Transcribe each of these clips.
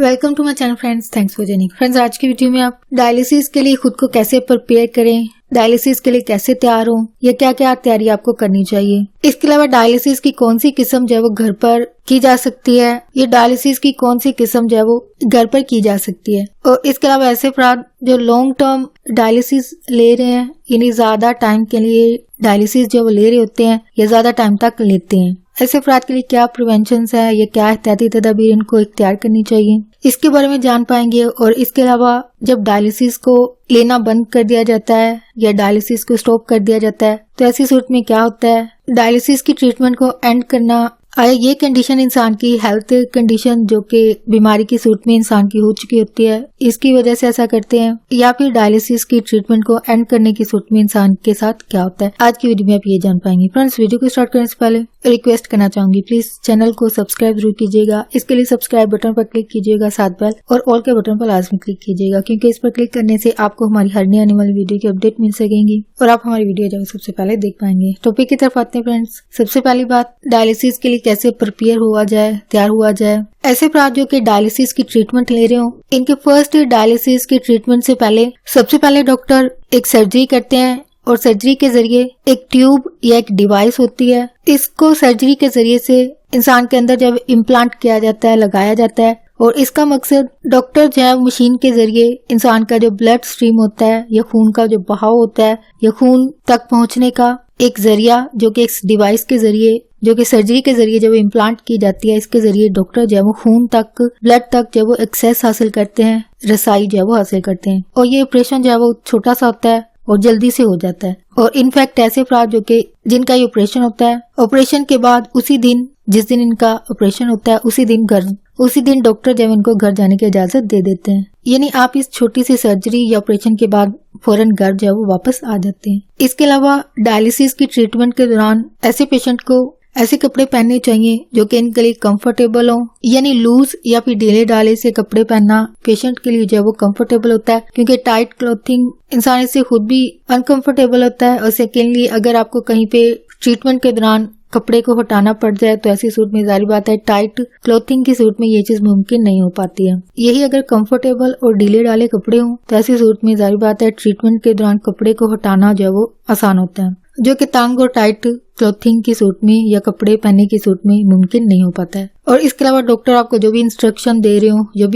Welcome to my channel friends, thanks for joining. Friends, आज की video में आप डायलिसिस के लिए खुद को कैसे प्रिपेयर करें, डायलिसिस के लिए कैसे तैयार हो, या क्या क्या तैयारी आपको करनी चाहिए। इसके अलावा डायलिसिस की कौन सी किस्म जो है वो घर पर की जा सकती है, ये डायलिसिस की कौन सी किस्म जो है वो घर पर की जा सकती है। और इसके अलावा ऐसे अफराद जो लॉन्ग टर्म डायलिसिस ले रहे हैं, यानी ज्यादा टाइम के लिए डायलिसिस जो वो ले रहे होते हैं या ज्यादा टाइम तक लेते हैं, ऐसे अफराद के लिए क्या प्रिवेंशन है या क्या एहतियाती तदाबीर इनको इख्तियार करनी चाहिए, इसके बारे में जान पाएंगे। और इसके अलावा जब डायलिसिस को लेना बंद कर दिया जाता है या डायलिसिस को स्टॉप कर दिया जाता है तो ऐसी सूरत में क्या होता है, डायलिसिस की ट्रीटमेंट को एंड करना, आया ये कंडीशन इंसान की हेल्थ कंडीशन जो कि बीमारी की सूरत में इंसान की हो चुकी होती है, इसकी वजह से ऐसा करते हैं, या फिर डायलिसिस की ट्रीटमेंट को एंड करने की सूरत में इंसान के साथ क्या होता है। आज की वीडियो में आप ये जान पाएंगे। फ्रेंड्स, वीडियो को स्टार्ट करने से पहले रिक्वेस्ट करना चाहूंगी, प्लीज चैनल को सब्सक्राइब जरूर कीजिएगा। इसके लिए सब्सक्राइब बटन पर क्लिक कीजिएगा, साथ बेल और ऑल के बटन पर लाजमी क्लिक कीजिएगा, क्योंकि इस पर क्लिक करने से आपको हमारी हर नई आने वाली वीडियो की अपडेट मिल सकेंगी और आप हमारी वीडियो जब सबसे पहले देख पाएंगे। टॉपिक की तरफ आते हैं। फ्रेंड्स, सबसे पहली बात, डायलिसिस के लिए कैसे प्रिपेयर हुआ जाए, तैयार हुआ जाए। ऐसे अफराद जो कि डायलिसिस की ट्रीटमेंट ले रहे हो, इनके फर्स्ट डायलिसिस की ट्रीटमेंट से पहले सबसे पहले डॉक्टर एक सर्जरी करते हैं और सर्जरी के जरिए एक ट्यूब या एक डिवाइस होती है, इसको सर्जरी के जरिए से इंसान के अंदर जब इम्प्लांट किया जाता है, लगाया जाता है, और इसका मकसद डॉक्टर जो है मशीन के जरिए इंसान का जो ब्लड स्ट्रीम होता है या खून का जो बहाव होता है या खून तक पहुंचने का एक जरिया जो कि इस डिवाइस के जरिए जो कि सर्जरी के जरिए जब इम्प्लांट की जाती है, इसके जरिए डॉक्टर जो है वो खून तक, ब्लड तक जब वो एक्सेस हासिल करते हैं, रसाई जो है वो हासिल करते हैं। और ये ऑपरेशन जो है वो छोटा सा होता है और जल्दी से हो जाता है। और इनफैक्ट ऐसे अफराद जो कि जिनका ये ऑपरेशन होता है, ऑपरेशन के बाद उसी दिन, जिस दिन इनका ऑपरेशन होता है, उसी दिन डॉक्टर जब इनको घर जाने की इजाजत दे देते हैं। यानी आप इस छोटी सी सर्जरी या ऑपरेशन के बाद फौरन घर जो है वो वापस आ जाते हैं। इसके अलावा डायलिसिस की ट्रीटमेंट के दौरान ऐसे पेशेंट को ऐसे कपड़े पहनने चाहिए जो कि इनके लिए कंफर्टेबल हो, यानी लूज या फिर ढीले ढाले से कपड़े पहनना पेशेंट के लिए जो है वो कंफर्टेबल होता है, क्योंकि टाइट क्लोथिंग इंसान इससे खुद भी अनकंफर्टेबल होता है। और सेकेंडली, अगर आपको कहीं पे ट्रीटमेंट के दौरान कपड़े को हटाना पड़ जाए तो ऐसी सूरत में जारी बात है टाइट क्लोथिंग की सूरत में ये चीज मुमकिन नहीं हो पाती है। यही अगर कंफर्टेबल और ढीले डाले कपड़े हों तो ऐसी सूरत में जारी बात है ट्रीटमेंट के दौरान कपड़े को हटाना जो है वो आसान होता है, जो कि तंग और टाइट क्लोथिंग की सूरत में या कपड़े पहनने की सूरत में मुमकिन नहीं हो पाता है। और इसके अलावा डॉक्टर आपको जो भी इंस्ट्रक्शन दे रहे हो, जो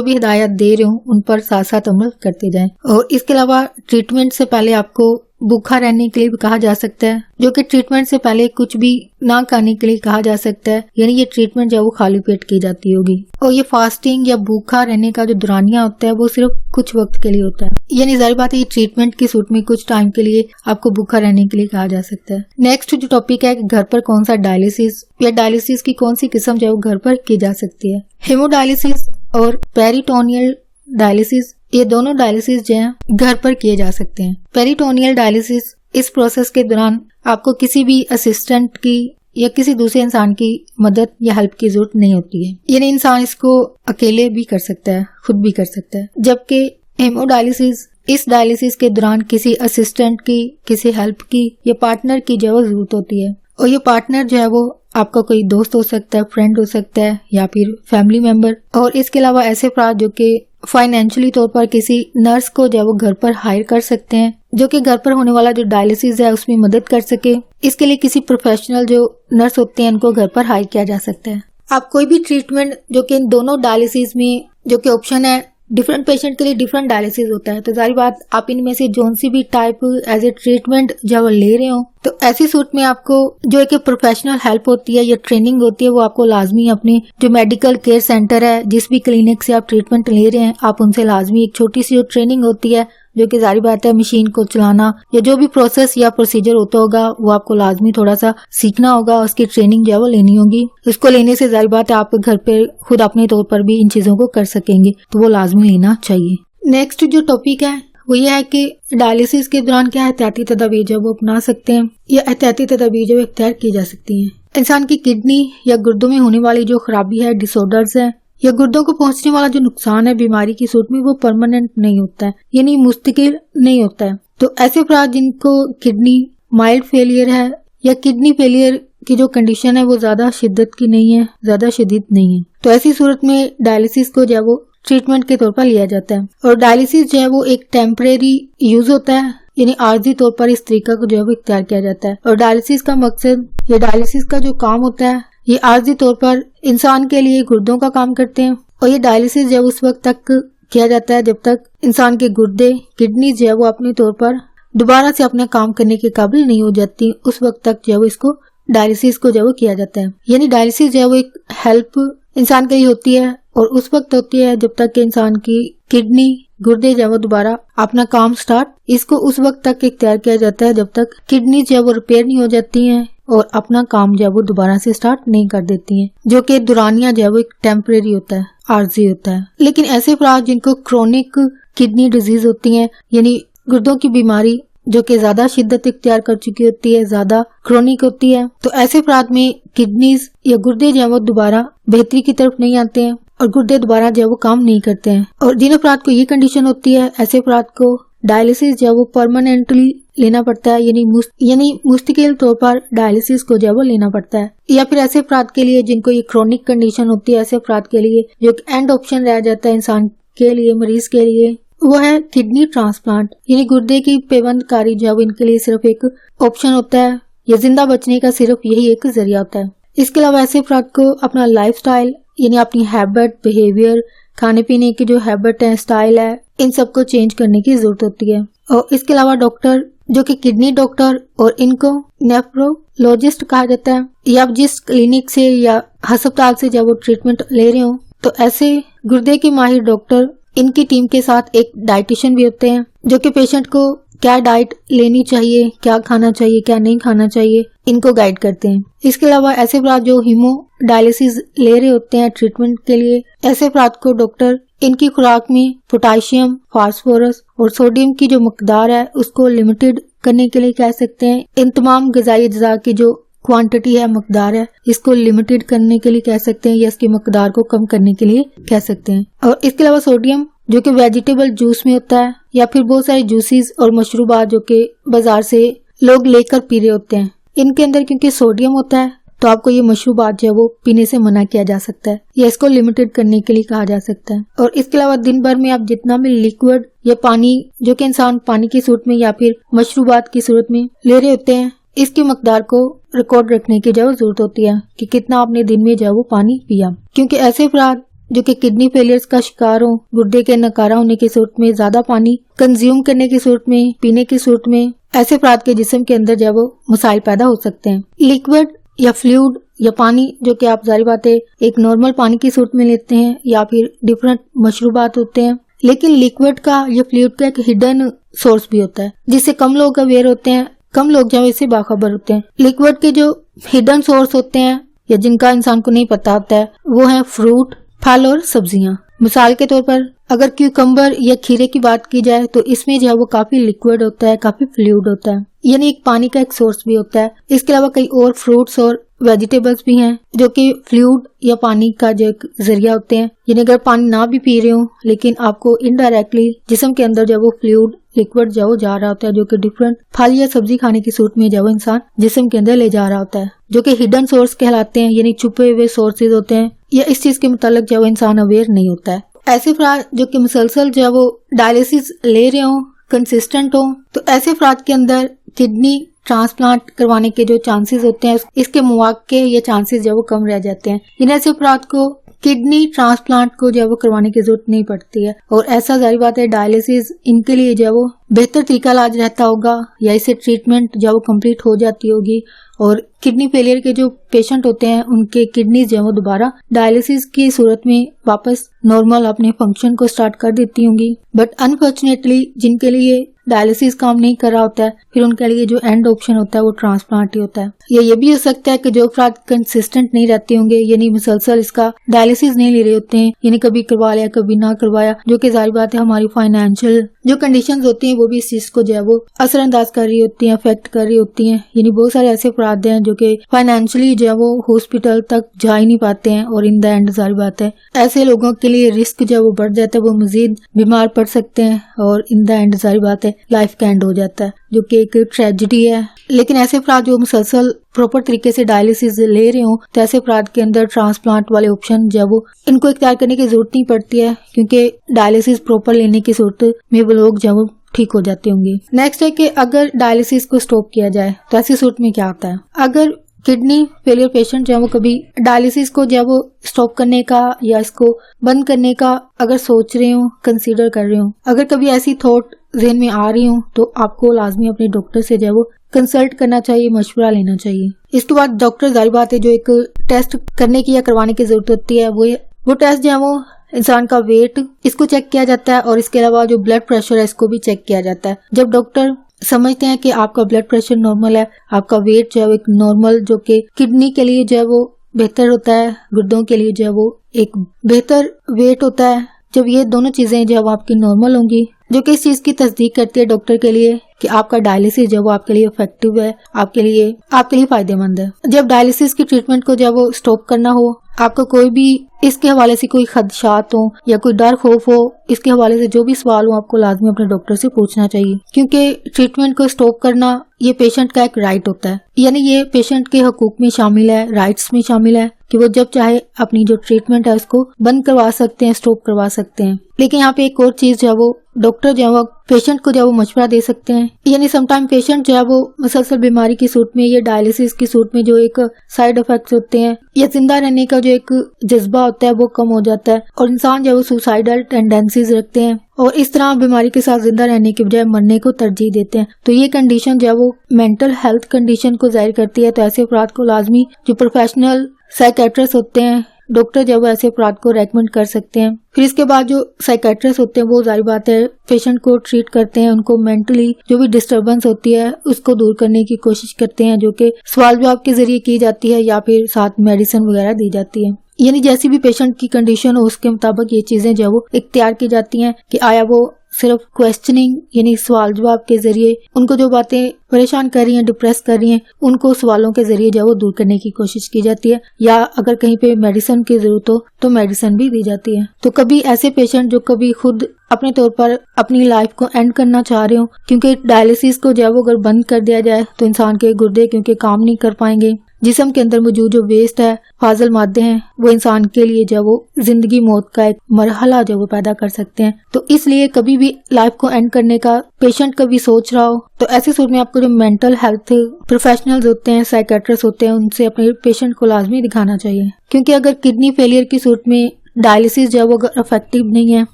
भी हिदायत दे रहे हो, उन पर साथ साथ अमल करते जाएं। और इसके अलावा ट्रीटमेंट से पहले आपको भूखा रहने के लिए भी कहा जा सकता है, जो कि ट्रीटमेंट से पहले कुछ भी ना खाने के लिए कहा जा सकता है, यानी ये ट्रीटमेंट जो वो खाली पेट की जाती होगी। और ये फास्टिंग या भूखा रहने का जो दौरानिया होता है वो सिर्फ कुछ वक्त के लिए होता है, यानी जाहिर बात है ये ट्रीटमेंट की सूरत में कुछ टाइम के लिए आपको भूखा रहने के लिए कहा जा सकता है। नेक्स्ट जो टॉपिक है, घर पर कौन सा डायलिसिस या डायलिसिस की कौन सी किस्म जो है वो घर पर की जा सकती है। हेमोडायलिसिस और पेरिटोनियल डायलिसिस, ये दोनों डायलिसिस जो है घर पर किए जा सकते हैं। पेरिटोनियल डायलिसिस, इस प्रोसेस के दौरान आपको किसी भी असिस्टेंट की या किसी दूसरे इंसान की मदद या हेल्प की जरूरत नहीं होती है, यानी इंसान इसको अकेले भी कर सकता है, खुद भी कर सकता है। जबकि हेमोडायलिसिस, इस डायलिसिस के दौरान किसी असिस्टेंट की, किसी हेल्प की या पार्टनर की जो जरूरत होती है। और ये पार्टनर जो है वो आपका कोई दोस्त हो सकता है, फ्रेंड हो सकता है, या फिर फैमिली मेंबर। और इसके अलावा ऐसे अफराद जो कि फाइनेंशियली तौर पर किसी नर्स को जो वो घर पर हायर कर सकते हैं, जो कि घर पर होने वाला जो डायलिसिस है उसमें मदद कर सके। इसके लिए किसी प्रोफेशनल जो नर्स होते हैं उनको घर पर हायर किया जा सकता है। आप कोई भी ट्रीटमेंट जो कि इन दोनों डायलिसिस में जो कि ऑप्शन है, डिफरेंट पेशेंट के लिए डिफरेंट डायलिसिस होता है, तो जारी बात आप इनमें से जोन सी भी टाइप एज ए ट्रीटमेंट जब ले रहे हो तो ऐसी सूरत में आपको जो एक प्रोफेशनल हेल्प होती है या ट्रेनिंग होती है वो आपको लाजमी अपने जो मेडिकल केयर सेंटर है, जिस भी क्लिनिक से आप ट्रीटमेंट ले रहे हैं, आप उनसे लाजमी एक छोटी सी जो ट्रेनिंग होती है, जो कि जारी बात है मशीन को चलाना या जो भी प्रोसेस या प्रोसीजर होता होगा वो आपको लाजमी थोड़ा सा सीखना होगा, उसकी ट्रेनिंग जो है वो लेनी होगी। इसको लेने से जारी बात है आप घर पे खुद अपने तौर पर भी इन चीजों को कर सकेंगे, तो वो लाजमी लेना चाहिए। नेक्स्ट जो टॉपिक है वो ये है कि डायलिसिस के दौरान क्या एहतियाती तदाबीर जो वो अपना सकते हैं या एहतियाती तदाबीर जो इख्तियार की जा सकती हैं। इंसान की किडनी या गुर्दों में होने वाली जो खराबी है, डिसऑर्डर्स है, या गुर्दों को पहुंचने वाला जो नुकसान है बीमारी की सूरत में, वो परमानेंट नहीं होता है, यानी मुस्तकिल नहीं होता है। तो ऐसे अफराद जिनको किडनी माइल्ड फेलियर है या किडनी फेलियर की जो कंडीशन है वो ज्यादा शिद्दत की नहीं है, ज्यादा शदीद नहीं है। तो ऐसी सूरत में डायलिसिस को जो है वो ट्रीटमेंट के तौर पर लिया जाता है। और डायलिसिस जो है वो एक टेम्परेरी यूज होता है, यानी आर्जी तौर पर इस तरीका को जो है वो इख्तियार किया जाता है। और डायलिसिस का मकसद, ये डायलिसिस का जो काम होता है ये आर्जी तौर पर इंसान के लिए गुर्दों का काम करते हैं। और ये डायलिसिस जो है उस वक्त तक किया जाता है जब तक इंसान के गुर्दे, किडनी जो है वो अपने तौर पर दोबारा से अपना काम करने के काबिल नहीं हो जाती, उस वक्त तक जो है वो इसको डायलिसिस को जो है वो किया जाता है। यानी डायलिसिस जो है वो एक हेल्प इंसान के लिए होती है और उस वक्त होती है जब तक कि इंसान की किडनी, गुर्दे जो है वो दोबारा अपना काम स्टार्ट, इसको उस वक्त तक इख्तियार किया जाता है जब तक किडनी जो है वो रिपेयर नहीं हो जाती हैं और अपना काम जो है वो दोबारा से स्टार्ट नहीं कर देती हैं, जो कि दौरानिया जो है वो एक टेम्परेरी होता है, आर्जी होता है। लेकिन ऐसे अफराद जिनको क्रोनिक किडनी डिजीज होती है, यानी गुर्दों की बीमारी जो कि ज्यादा शिद्दत इख्तियार कर चुकी होती है, ज्यादा क्रोनिक होती है, तो ऐसे अफराद में किडनीज या गुर्दे जो है वो दोबारा बेहतरी की तरफ नहीं आते हैं और गुर्दे दोबारा जो है वो काम नहीं करते हैं। और जिन अफराद को ये कंडीशन होती है, ऐसे अफराद को डायलिसिस जो है वो परमानेंटली लेना पड़ता है, यानी मुस्तकिल तौर पर डायलिसिस को जो है वो लेना पड़ता है। या फिर ऐसे अफराद के लिए जिनको ये क्रोनिक कंडीशन होती है, ऐसे अफराद के लिए जो एक एंड ऑप्शन रह जाता है इंसान के लिए, मरीज के लिए, वो है किडनी ट्रांसप्लांट, यानी गुर्दे की पेवंदकारी जो है वो इनके लिए सिर्फ एक ऑप्शन होता है, या जिंदा बचने का सिर्फ यही एक जरिया होता है। इसके अलावा ऐसे अफराद को अपना लाइफस्टाइल, यानी अपनी हैबिट, बिहेवियर, खाने पीने की जो हैबिट है, स्टाइल है, इन सबको चेंज करने की जरूरत होती है। और इसके अलावा डॉक्टर जो कि किडनी डॉक्टर, और इनको नेफ्रोलॉजिस्ट कहा जाता है, या आप जिस क्लिनिक से या अस्पताल से जब वो ट्रीटमेंट ले रहे हो, तो ऐसे गुर्दे के माहिर डॉक्टर, इनकी टीम के साथ एक डाइटिशियन भी होते हैं जो कि पेशेंट को क्या डाइट लेनी चाहिए, क्या खाना चाहिए, क्या नहीं खाना चाहिए, इनको गाइड करते हैं। इसके अलावा ऐसे अफराद जो हीमो डायलिसिस ले रहे होते हैं ट्रीटमेंट के लिए, ऐसे अफराद को डॉक्टर इनकी खुराक में पोटाशियम, फास्फोरस और सोडियम की जो मकदार है उसको लिमिटेड करने के लिए कह सकते हैं। इन तमाम ग़िज़ाई अज्जा की जो क्वांटिटी है, मकदार है, इसको लिमिटेड करने के लिए कह सकते हैं, या इसकी मकदार को कम करने के लिए कह सकते हैं। और इसके अलावा सोडियम जो कि वेजिटेबल जूस में होता है, या फिर बहुत सारे जूसेस और मशरूबात जो कि बाजार से लोग लेकर पी रहे होते हैं, इनके अंदर क्योंकि सोडियम होता है तो आपको ये मशरूबात जो है वो पीने से मना किया जा सकता है, या इसको लिमिटेड करने के लिए कहा जा सकता है। और इसके अलावा दिन भर में आप जितना भी लिक्विड या पानी जो कि इंसान पानी की सूरत में या फिर मशरूबात की सूरत में ले रहे होते हैं, इसकी मकदार को रिकॉर्ड रखने की जो जरूरत होती है कि कितना आपने दिन में जो वो पानी पिया। क्योंकि ऐसे अफराद जो कि किडनी फेलियर्स का शिकार हो, गुर्दे के नकारा होने की सूरत में, ज्यादा पानी कंज्यूम करने की सूरत में, पीने की सूरत में, ऐसे अफराद के जिस्म के अंदर जो वो मसाइल पैदा हो सकते हैं। लिक्विड या फ्लूइड या पानी जो कि आप जारी बात है एक नॉर्मल पानी की सूरत में लेते हैं, या फिर डिफरेंट मशरूबात होते हैं, लेकिन लिक्विड का या फ्लूइड का एक हिडन सोर्स भी होता है जिससे कम लोग अवेयर होते हैं, कम लोग जो इससे बाखबर होते हैं। लिक्विड के जो हिडन सोर्स होते हैं या जिनका इंसान को नहीं पता होता है, वो है फ्रूट, फल और सब्जियां। मिसाल के तौर पर अगर क्यूकम्बर या खीरे की बात की जाए तो इसमें जो है वो काफी लिक्विड होता है, काफी फ्लूइड होता है, यानी एक पानी का एक सोर्स भी होता है। इसके अलावा कई और फ्रूट्स और वेजिटेबल्स भी हैं जो कि फ्लूइड या पानी का जो एक जरिया होते हैं, यानी अगर पानी ना भी पी रहे हो लेकिन आपको इनडायरेक्टली जिस्म के अंदर जो वो फ्लूइड लिक्विड जो जा रहा होता है, जो कि डिफरेंट फल या सब्जी खाने की सूरत में जो इंसान जिस्म के अंदर ले जा रहा होता है, जो कि हिडन सोर्स कहलाते हैं, यानी छुपे हुए सोर्सेज होते हैं, या इस चीज के मुतालिक जो इंसान अवेयर नहीं होता है। ऐसे अफराद जो कि मुसलसल जो है वो डायलिसिस ले रहे हो, कंसिस्टेंट हो, तो ऐसे अफराद के अंदर किडनी ट्रांसप्लांट करवाने के जो चांसेस होते हैं, इसके मौके या चांसेस जो वो कम रह जाते हैं। इन ऐसे अफराद को किडनी ट्रांसप्लांट को जो वो करवाने की जरूरत नहीं पड़ती है, और ऐसा जारी बात है डायलिसिस इनके लिए जो वो बेहतर तरीका इलाज रहता होगा, या इसे ट्रीटमेंट जो वो कम्प्लीट हो जाती होगी, और किडनी फेलियर के जो पेशेंट होते हैं उनके किडनी जो वो दोबारा डायलिसिस की सूरत में वापस नॉर्मल अपने फंक्शन को स्टार्ट कर देती होंगी। बट अनफॉर्चुनेटली जिनके लिए डायलिसिस काम नहीं कर रहा होता है, फिर उनके लिए जो एंड ऑप्शन होता है वो ट्रांसप्लांट ही होता है। या ये भी हो सकता है कि जो अफराद कंसिस्टेंट नहीं रहते होंगे, यानी मुसलसल इसका डायलिसिस नहीं ले रहे होते हैं, यानी कभी करवा लिया कभी ना करवाया, जो कि जाहिर बात है हमारी फाइनेंशियल जो कंडीशंस होती हैं वो भी इस चीज को जो है वो असरअंदाज कर रही होती हैं, अफेक्ट कर रही होती हैं। यानी बहुत सारे ऐसे अफराद हैं जो कि फाइनेंशियली जो है वो हॉस्पिटल तक जा ही नहीं पाते हैं, और इन द एंड जाहिर बात है ऐसे लोगों के लिए रिस्क जो है वो बढ़ जाता है, वो मजीद बीमार पड़ सकते हैं, और इन द एंड जाहिर बात है लाइफ का एंड हो जाता है, जो कि एक ट्रेजिडी है। लेकिन ऐसे अफराद जो मुसलसल प्रॉपर तरीके से डायलिसिस ले रहे हो, तो ऐसे अफराद के अंदर ट्रांसप्लांट वाले ऑप्शन जो वो इनको इख्तियार करने की जरूरत नहीं पड़ती है, क्योंकि डायलिसिस प्रॉपर लेने की सूरत में वो लोग जब ठीक हो जाते होंगे। नेक्स्ट है कि अगर डायलिसिस को स्टॉप किया जाए तो ऐसी सूरत में क्या होता है। अगर किडनी फेलियर पेशेंट जो है वो कभी डायलिसिस को जब वो स्टॉप करने का या इसको बंद करने का अगर सोच रहे हो, कंसीडर कर रहे हो, अगर कभी ऐसी थॉट ज़हन में आ रही हो, तो आपको लाजमी अपने डॉक्टर से जो है वो कंसल्ट करना चाहिए, मशवरा लेना चाहिए। इसके बाद डॉक्टर जाहिर बात है जो एक टेस्ट करने की या करवाने की जरूरत होती है, वो टेस्ट जो है वो इंसान का वेट इसको चेक किया जाता है, और इसके अलावा जो ब्लड प्रेशर है इसको भी चेक किया जाता है। जब डॉक्टर समझते हैं कि आपका ब्लड प्रेशर नॉर्मल है, आपका वेट जो है एक नॉर्मल, जो कि किडनी के लिए जो है वो बेहतर होता है, गुर्दों के लिए जो है वो एक बेहतर वेट होता है, जब ये दोनों चीजें जो है वो आपकी नॉर्मल होंगी, जो कि इस चीज की तस्दीक करती है डॉक्टर के लिए कि आपका डायलिसिस जो वो आपके लिए इफेक्टिव है, आपके लिए फायदेमंद है। जब डायलिसिस की ट्रीटमेंट को जब वो स्टॉप करना हो, आपको कोई भी इसके हवाले से कोई खदशात हो या कोई डर खौफ हो, इसके हवाले से जो भी सवाल हो आपको लाजमी अपने डॉक्टर से पूछना चाहिए, क्योंकि ट्रीटमेंट को स्टॉप करना ये पेशेंट का एक राइट होता है, यानी ये पेशेंट के हकूक में शामिल है, राइट्स में शामिल है कि वो जब चाहे अपनी जो ट्रीटमेंट है उसको बंद करवा सकते हैं, स्टॉप करवा सकते हैं। लेकिन यहाँ पे एक और चीज जो है वो डॉक्टर जो है वो पेशेंट को जो है वो मशवरा दे सकते हैं, यानी समटाइम पेशेंट जो है वो मुसलसल बीमारी की सूरत में, ये डायलिसिस की सूरत में जो एक साइड इफेक्ट्स होते हैं या जिंदा रहने का जो एक जज्बा होता है वो कम हो जाता है, और इंसान जो है वो सुसाइडल टेंडेंसीज रखते हैं और इस तरह बीमारी के साथ जिंदा रहने के बजाय मरने को तरजीह देते हैं। तो ये कंडीशन जो है वो मेंटल हेल्थ कंडीशन को जाहिर करती है। तो ऐसे अफराद को लाजमी जो प्रोफेशनल साइकेट्रिस्ट होते हैं, डॉक्टर जब ऐसे अपराध को रेकमेंड कर सकते हैं। फिर इसके बाद जो साइकेट्रिस्ट होते हैं वो जाहिर बात है पेशेंट को ट्रीट करते हैं, उनको मेंटली जो भी डिस्टरबेंस होती है उसको दूर करने की कोशिश करते हैं, जो कि सवाल जवाब के जरिए की जाती है या फिर साथ मेडिसिन वगैरह दी जाती है। यानी जैसी भी पेशेंट की कंडीशन हो उसके मुताबिक ये चीजें जो वो इख्तियार की जाती हैं कि आया वो सिर्फ क्वेश्चनिंग यानी सवाल जवाब के जरिए उनको जो बातें परेशान कर रही हैं, डिप्रेस कर रही हैं, उनको सवालों के जरिए जो वो दूर करने की कोशिश की जाती है, या अगर कहीं पे मेडिसिन की जरूरत हो तो मेडिसिन भी दी जाती है। तो कभी ऐसे पेशेंट जो कभी खुद अपने तौर पर अपनी लाइफ को एंड करना चाह रहे हो, क्योंकि डायलिसिस को जो है वो अगर बंद कर दिया जाए तो इंसान के गुर्दे क्योंकि काम नहीं कर पाएंगे, जिस्म के अंदर मौजूद जो वेस्ट है, फाजिल मादे हैं, वो इंसान के लिए जो वो जिंदगी मौत का एक मरहला जो वो पैदा कर सकते हैं। तो इसलिए कभी भी लाइफ को एंड करने का पेशेंट कभी सोच रहा हो तो ऐसे सूरत में आपको जो मेंटल हेल्थ प्रोफेशनल्स होते हैं, साइकेट्रिस्ट होते हैं, उनसे अपने पेशेंट को लाजमी दिखाना चाहिए। क्योंकि अगर किडनी फेलियर की सूरत में डायलिसिस जो है वो अगर इफेक्टिव नहीं है,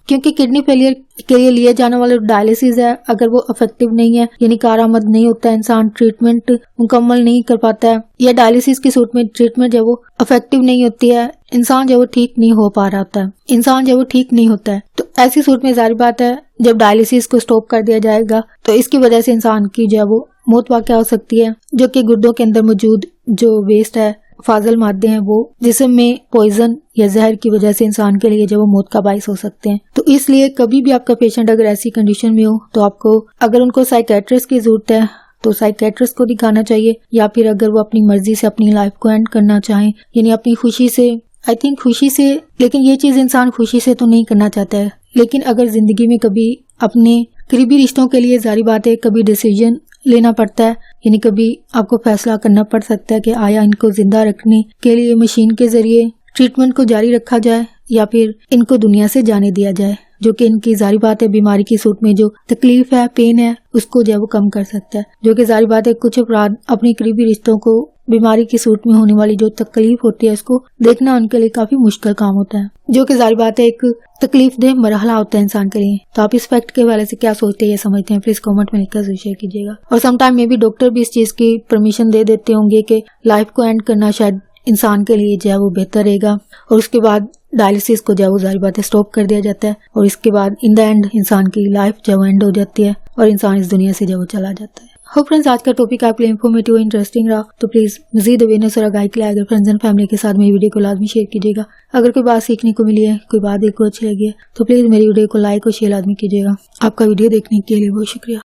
क्योंकि किडनी फेलियर के लिए लिए जाने वाले डायलिसिस है अगर वो इफेक्टिव नहीं है यानी कारआमद नहीं होता है, इंसान ट्रीटमेंट मुकम्मल नहीं कर पाता है, या डायलिसिस की सूरत में ट्रीटमेंट जो वो इफेक्टिव नहीं होती है, इंसान जो वो ठीक नहीं हो पा रहा होता है, इंसान जो वो ठीक नहीं होता है, तो ऐसी सूरत में जाहिर बात है जब डायलिसिस को स्टॉप कर दिया जाएगा तो इसकी वजह से इंसान की जो है वो मौत वाक़या हो सकती है, जो कि गुर्दों के अंदर मौजूद जो वेस्ट है, फाजिल मादे हैं, वो जिस्म में पॉइजन या जहर की वजह से इंसान के लिए जब वो मौत का बाइस हो सकते हैं। तो इसलिए कभी भी आपका पेशेंट अगर ऐसी कंडीशन में हो तो आपको अगर उनको साइकेट्रिस्ट की जरूरत है तो साइकेट्रिस्ट को दिखाना चाहिए, या फिर अगर वो अपनी मर्जी से अपनी लाइफ को एंड करना चाहें यानी अपनी खुशी से, आई थिंक खुशी से, लेकिन ये चीज इंसान खुशी से तो नहीं करना चाहता है, लेकिन अगर जिंदगी में कभी अपने करीबी रिश्तों के लिए जारी बात है कभी डिसीजन लेना पड़ता है, यानी कभी आपको फैसला करना पड़ सकता है कि आया इनको जिंदा रखने के लिए मशीन के जरिए ट्रीटमेंट को जारी रखा जाए या फिर इनको दुनिया से जाने दिया जाए, जो कि इनकी जारी बात है बीमारी की सूरत में जो तकलीफ है, पेन है, उसको जो वो कम कर सकता है। जो कि जारी बात है कुछ अपराध अपने करीबी रिश्तों को बीमारी की सूरत में होने वाली जो तकलीफ होती है उसको देखना उनके लिए काफी मुश्किल काम होता है, जो कि जारी बात है एक तकलीफ देह मरहला होता है इंसान के लिए। तो आप इस फैक्ट के हवाले से क्या सोचते हैं, ये समझते हैं, प्लीज कमेंट में लिखकर शेयर कीजिएगा। और समटाइम में भी डॉक्टर भी इस चीज की परमिशन दे देते होंगे कि लाइफ को एंड करना शायद इंसान के लिए जो है वो बेहतर रहेगा, और उसके बाद डायलिसिस को जो जाहिर बात है स्टॉप कर दिया जाता है, और इसके बाद इन द एंड इंसान की लाइफ जो एंड हो जाती है और इंसान इस दुनिया से जो चला जाता है। होप फ्रेंड्स आज का टॉपिक आपके लिए इन्फॉर्मेटिव और इंटरेस्टिंग रहा, तो प्लीज मजीद अवेयरनेस और आगाही के लिए अगर फ्रेंड्स एंड फैमिली के साथ मेरी वीडियो को लाजमी शेयर कीजिएगा। अगर कोई बात सीखने को मिली है, कोई बात देखो अच्छी लगी है, तो प्लीज मेरी वीडियो को लाइक और शेयर लाजमी कीजिएगा। आपका वीडियो देखने के लिए बहुत शुक्रिया।